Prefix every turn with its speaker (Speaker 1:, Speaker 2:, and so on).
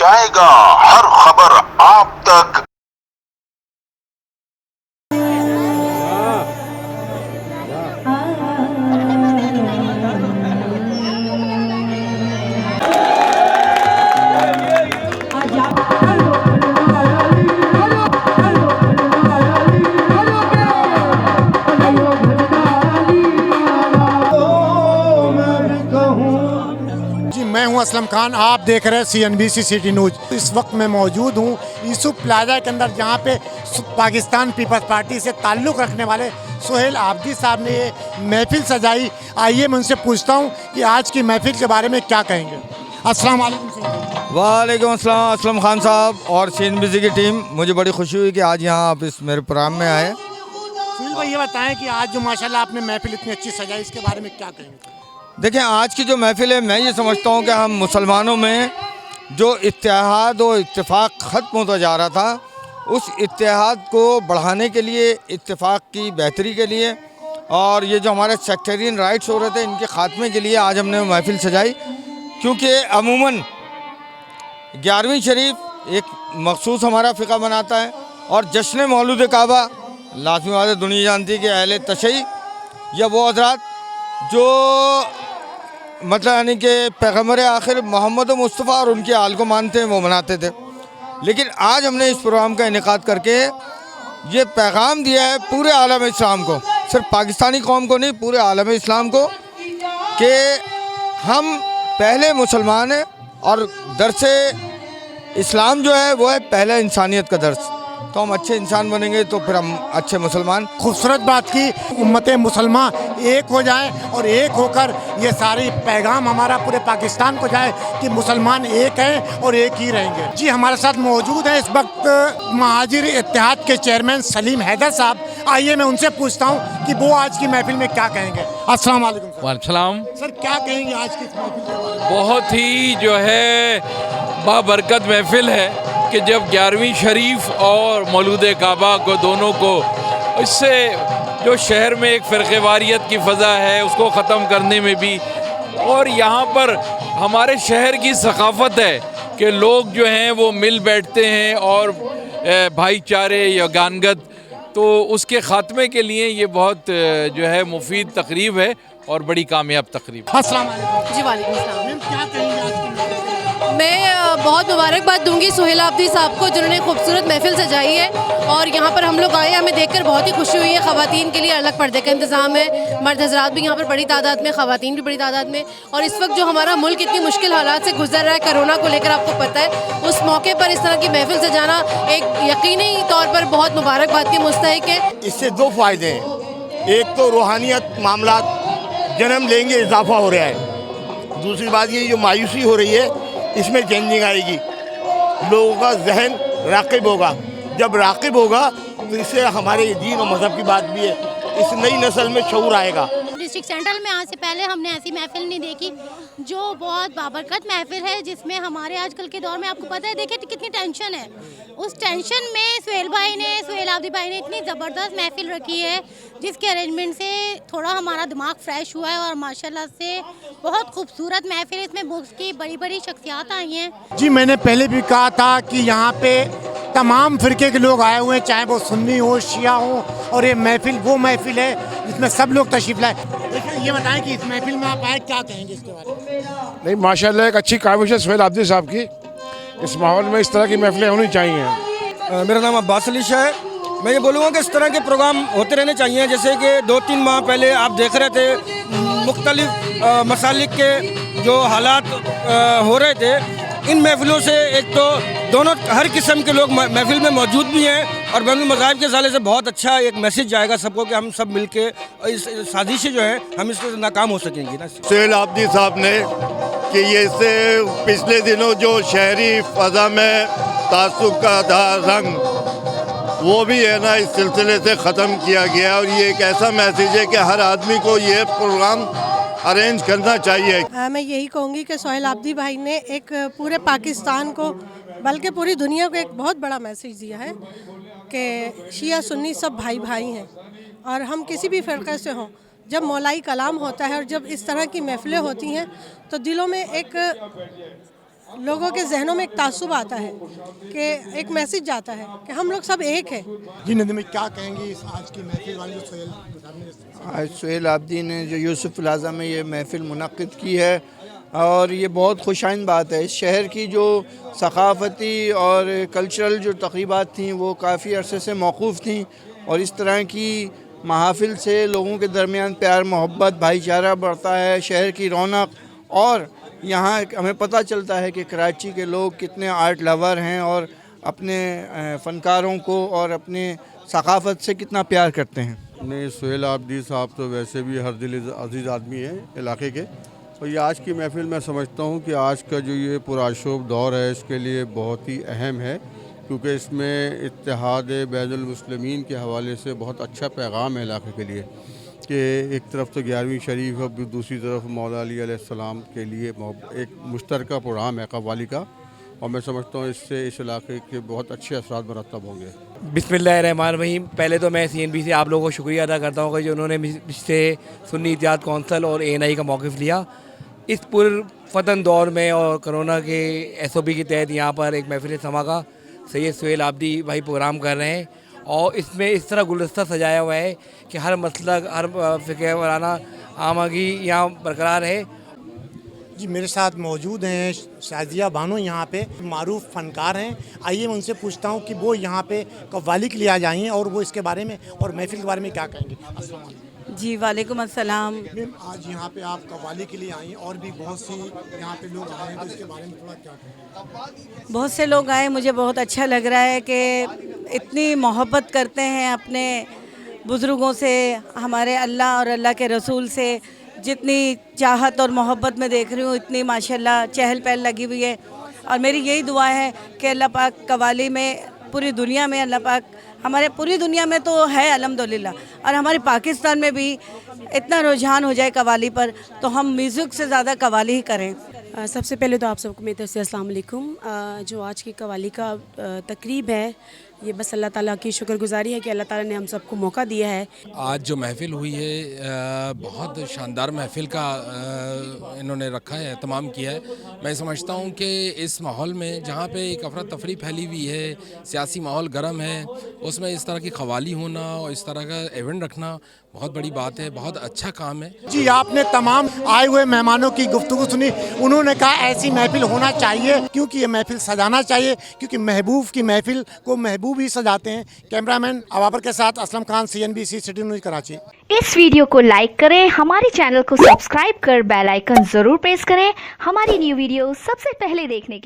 Speaker 1: पहुंचाएगा हर खबर आप तक।
Speaker 2: मैं हूं असलम खान, आप देख रहे हैं CNBC सिटी न्यूज़। इस वक्त मैं मौजूद हूं यूसुफ प्लाजा के अंदर, जहां पे पाकिस्तान पीपल्स पार्टी से ताल्लुक़ रखने वाले सुहेल आब्दी साहब ने ये महफिल सजाई। आइए मैं उनसे पूछता हूं कि आज की महफिल के बारे में क्या कहेंगे। अस्सलाम वालेकुम सर।
Speaker 3: वालेकुम अस्सलाम असलम खान साहब और CNBC की टीम, मुझे बड़ी खुशी हुई कि आज यहाँ आप इस मेरे प्रोग्राम में आए।
Speaker 2: सुहेल भाई, ये बताएं कि आज जो माशाल्लाह आपने महफिल इतनी अच्छी सजाई, इसके बारे में क्या कहेंगे।
Speaker 3: देखें, आज की जो महफिल है, मैं ये समझता हूँ कि हम मुसलमानों में जो इत्तेहाद और इत्तेफाक ख़त्म होता जा रहा था, उस इत्तेहाद को बढ़ाने के लिए, इत्तेफाक की बेहतरी के लिए, और ये जो हमारे सेक्टेरियन राइट्स हो रहे थे, इनके ख़ात्मे के लिए आज हमने महफिल सजाई। क्योंकि अमूमन 11वीं शरीफ एक मखसूस हमारा फ़िक़ा बनाता है, और जश्न मौलूद काबा लाज़मी बात है, दुनिया जानती है कि अहले तशय्युअ या वो हज़रात जो मतलब यानी कि पैगम्बर आखिर मोहम्मद मुस्तफ़ा और उनके आल को मानते हैं, वो मनाते थे। लेकिन आज हमने इस प्रोग्राम का इनेकाद करके ये पैगाम दिया है पूरे आलम इस्लाम को, सिर्फ पाकिस्तानी कौम को नहीं, पूरे आलम इस्लाम को, कि हम पहले मुसलमान हैं और दर्स इस्लाम जो है वो है पहला इंसानियत का दर्स। तो हम अच्छे इंसान बनेंगे तो फिर हम अच्छे मुसलमान।
Speaker 2: खूबसूरत बात की, उम्मत मुसलमान एक हो जाए और एक होकर ये सारी पैगाम हमारा पूरे पाकिस्तान को जाए कि मुसलमान एक हैं और एक ही रहेंगे। जी, हमारे साथ मौजूद हैं इस वक्त महाजिर इत्तेहाद के चेयरमैन सलीम हैदर साहब। आइए मैं उनसे पूछता हूँ कि वो आज की महफिल में क्या कहेंगे। अस्सलाम वालेकुम सर।
Speaker 4: वालेकुम सलाम।
Speaker 2: सर, क्या कहेंगे आज की इस महफिल के बारे में।
Speaker 4: बहुत ही जो है बाबरकत महफिल है कि जब 11वीं शरीफ और मौलूद काबा को दोनों को, इससे जो शहर में एक फ़िरक़ेवारियत की फ़ज़ा है उसको ख़त्म करने में भी, और यहाँ पर हमारे शहर की सक़ाफ़त है कि लोग जो हैं वो मिल बैठते हैं और भाईचारे या गानगत, तो उसके ख़ात्मे के लिए ये बहुत जो है मुफीद तकरीब है और बड़ी कामयाब तकरीब।
Speaker 2: अस्सलाम वालेकुम।
Speaker 5: जी वालेकुम सलाम।
Speaker 2: मैम, क्या कहेंगे आज की महफिल के बारे में।
Speaker 5: मैं बहुत मुबारकबाद दूंगी सुहेल आब्दी साहब को, जिन्होंने खूबसूरत महफिल सजाई है, और यहाँ पर हम लोग आए, हमें देखकर बहुत ही खुशी हुई है। ख़वातीन के लिए अलग पर्दे का इंतज़ाम है, मर्द हज़रात भी यहाँ पर बड़ी तादाद में, ख़वातीन भी बड़ी तादाद में। और इस वक्त जो हमारा मुल्क इतनी मुश्किल हालात से गुजर रहा है, कोरोना को लेकर आपको पता है, उस मौके पर इस तरह की महफिल सजाना एक यकीनी तौर पर बहुत मुबारकबाद की मुस्तहिक है।
Speaker 6: इससे दो फ़ायदे हैं। एक तो रूहानियत मामला जन्म लेंगे, इजाफा हो रहा है। दूसरी बात ये जो मायूसी हो रही है, इसमें चेंजिंग आएगी, लोगों का जहन राक़िब होगा। जब राक़िब होगा तो इससे हमारे दीन और मज़हब की बात भी है, इस नई नस्ल में शऊर आएगा।
Speaker 7: डिस्ट्रिक्ट सेंट्रल में आज से पहले हमने ऐसी महफिल नहीं देखी, जो बहुत बाबरकत महफिल है, जिसमें हमारे आजकल के दौर में आपको पता है, देखिए कितनी टेंशन है। उस टेंशन में सुहेल आब्दी भाई ने इतनी ज़बरदस्त महफिल रखी है, जिसके अरेंजमेंट से थोड़ा हमारा दिमाग फ्रेश हुआ है, और माशाल्लाह से बहुत खूबसूरत महफिल। इसमें मुल्क की बड़ी बड़ी शख्सियात आई हैं।
Speaker 2: जी, मैंने पहले भी कहा था कि यहाँ पे तमाम फ़िरके के लोग आए हुए हैं, चाहे वो सुन्नी हो, शिया हो, और ये महफिल वो महफिल है जिसमें सब लोग तशरीफ़ लाए। देखिए, ये बताएं कि इस महफिल में आप आए, क्या कहेंगे इसके बारे में।
Speaker 8: नहीं, माशाल्लाह एक अच्छी काविश है सुहेल आब्दी साहब की। इस माहौल में इस तरह की महफिलें होनी चाहिए।
Speaker 9: मेरा नाम अब्बास अली शाह है। मैं ये बोलूँगा कि इस तरह के प्रोग्राम होते रहने चाहिए। जैसे कि 2-3 माह पहले आप देख रहे थे, मुख्तलिफ मसालिक के जो हालात हो रहे थे, इन महफिलों से एक तो दोनों हर किस्म के लोग महफिल में मौजूद भी हैं, और बैनुल मज़ाहिब के ज़ाले से बहुत अच्छा एक मैसेज जाएगा सबको कि हम सब मिल के इस साजिशें जो है हम इससे नाकाम हो सकेंगी ना।
Speaker 6: सुहेल आब्दी साहब ने कि ये इससे पिछले दिनों जो शहरी फ़ज़ा में तासुब का था रंग, वो भी है ना इस सिलसिले से ख़त्म किया गया। और ये एक ऐसा मैसेज है कि हर आदमी को ये प्रोग्राम अरेंज करना चाहिए।
Speaker 10: मैं यही कहूँगी कि सुहेल आब्दी भाई ने एक पूरे पाकिस्तान को, बल्कि पूरी दुनिया को एक बहुत बड़ा मैसेज दिया है कि शिया सुन्नी सब भाई भाई हैं, और हम किसी भी फ़िरक़े से हों, जब मौलाई कलाम होता है और जब इस तरह की महफिलें होती हैं तो दिलों में एक लोगों के जहनों में एक तासुब आता है कि एक मैसेज जाता है कि हम लोग सब एक हैं।
Speaker 2: जी नदीम, क्या कहेंगे इस आज की महफिल वाली जो सोहेल साहब ने
Speaker 11: आज सोहेल आब्दी ने जो यूसुफ प्लाजा में ये महफिल मुनक्किद की है और ये बहुत खुशाइन बात है। इस शहर की जो सकाफ़ती और कल्चरल जो तक़रीबात थी वो काफ़ी अरसे से मौक़ूफ़ थी और इस तरह की महफिल से लोगों के दरमियान प्यार मोहब्बत भाईचारा बढ़ता है, शहर की रौनक, और यहाँ हमें पता चलता है कि कराची के लोग कितने आर्ट लवर हैं और अपने फ़नकारों को और अपने सकाफ़त से कितना प्यार करते हैं।
Speaker 12: नहीं, सोहेल आब्दी साहब तो वैसे भी हर दिल अजीज़ आदमी हैं इलाके के, और ये आज की महफिल मैं समझता हूँ कि आज का जो ये पुराशोभ दौर है इसके लिए बहुत ही अहम है, क्योंकि इसमें इत्तेहाद बैनुल मुस्लिमीन के हवाले से बहुत अच्छा पैगाम है इलाके के लिए कि एक तरफ तो 11वीं शरीफ है, दूसरी तरफ मौला अली अलैहिस्सलाम के लिए एक मुश्तरका प्रोग्राम है कव्वाली का, और मैं समझता हूँ इससे इस इलाके के बहुत अच्छे असरात मरतब होंगे।
Speaker 13: बिस्मिल्लाहिर्रहमानिर्रहीम। पहले तो मैं CNB से आप लोगों को शुक्रिया अदा करता हूँ कि जो उन्होंने मुझसे सुन्नी इत्तेहाद कौंसिल और ANI का मौक़िफ़ लिया इस पुरफ़तन दौर में, और कोरोना के SOP के तहत यहाँ पर एक महफिल समा का सैयद सोहेल आब्दी भाई प्रोग्राम कर रहे हैं, और इसमें इस तरह गुलदस्ता सजाया हुआ है कि हर मसलक हर फ़िक़्ह वराना आमगी यहाँ बरकरार है।
Speaker 2: जी मेरे साथ मौजूद हैं शाजिया बानो, यहाँ पे मारूफ फ़नकार हैं। आइए मैं उनसे पूछता हूँ कि वो यहाँ पे कव्वाली के लिए आ जाएँ और वो इसके बारे में और महफिल के बारे में क्या कहेंगे। अस्सलाम वालेकुम।
Speaker 14: जी वालेकुम अस्सलाम।
Speaker 2: मैम आज यहाँ पे आप कव्वाली के लिए आई हैं और भी बहुत सी यहाँ पे लोग आए हैं, तो इसके बारे में थोड़ा क्या कहें।
Speaker 14: बहुत से लोग आए, मुझे बहुत अच्छा लग रहा है कि इतनी मोहब्बत करते हैं अपने बुज़ुर्गों से, हमारे अल्लाह और अल्लाह के रसूल से जितनी चाहत और मोहब्बत में देख रही हूँ, इतनी माशाल्लाह चहल पहल लगी हुई है। और मेरी यही दुआ है कि अल्लाह पाक कव्वाली में पूरी दुनिया में, अल्लाह पाक हमारे पूरी दुनिया में तो है अल्हम्दुलिल्लाह, और हमारे पाकिस्तान में भी इतना रुझान हो जाए कव्वाली पर तो हम म्यूज़िक से ज़्यादा कव्वाली ही करें।
Speaker 15: सबसे पहले तो आप सबको मेरी तरफ से अस्सलाम वालेकुम। जो आज की कव्वाली का तकरीब है, ये बस अल्लाह ताला की शुक्रगुजारी है कि अल्लाह ताला ने हम सबको मौका दिया है।
Speaker 16: आज जो महफिल हुई है बहुत शानदार महफिल का इन्होंने रखा है, एहतमाम किया है। मैं समझता हूँ कि इस माहौल में जहाँ पे एक अफरा तफरी फैली हुई है, सियासी माहौल गर्म है, उसमें इस तरह की कव्वाली होना और इस तरह का इवेंट रखना बहुत बड़ी बात है, बहुत अच्छा काम है।
Speaker 2: जी आपने तमाम आए हुए मेहमानों की गुफ्तगू सुनी, उन्होंने कहा ऐसी महफिल होना चाहिए, क्योंकि ये महफिल सजाना चाहिए, क्योंकि महबूब की महफिल को महबूब ही सजाते हैं। कैमरामैन अबाबर के साथ Aslam Khan, CNBC city news Karachi.
Speaker 17: इस वीडियो को लाइक करें, हमारे चैनल को सब्सक्राइब कर बेल आइकन जरूर प्रेस करें हमारी न्यू वीडियो सबसे पहले देखने के लिए।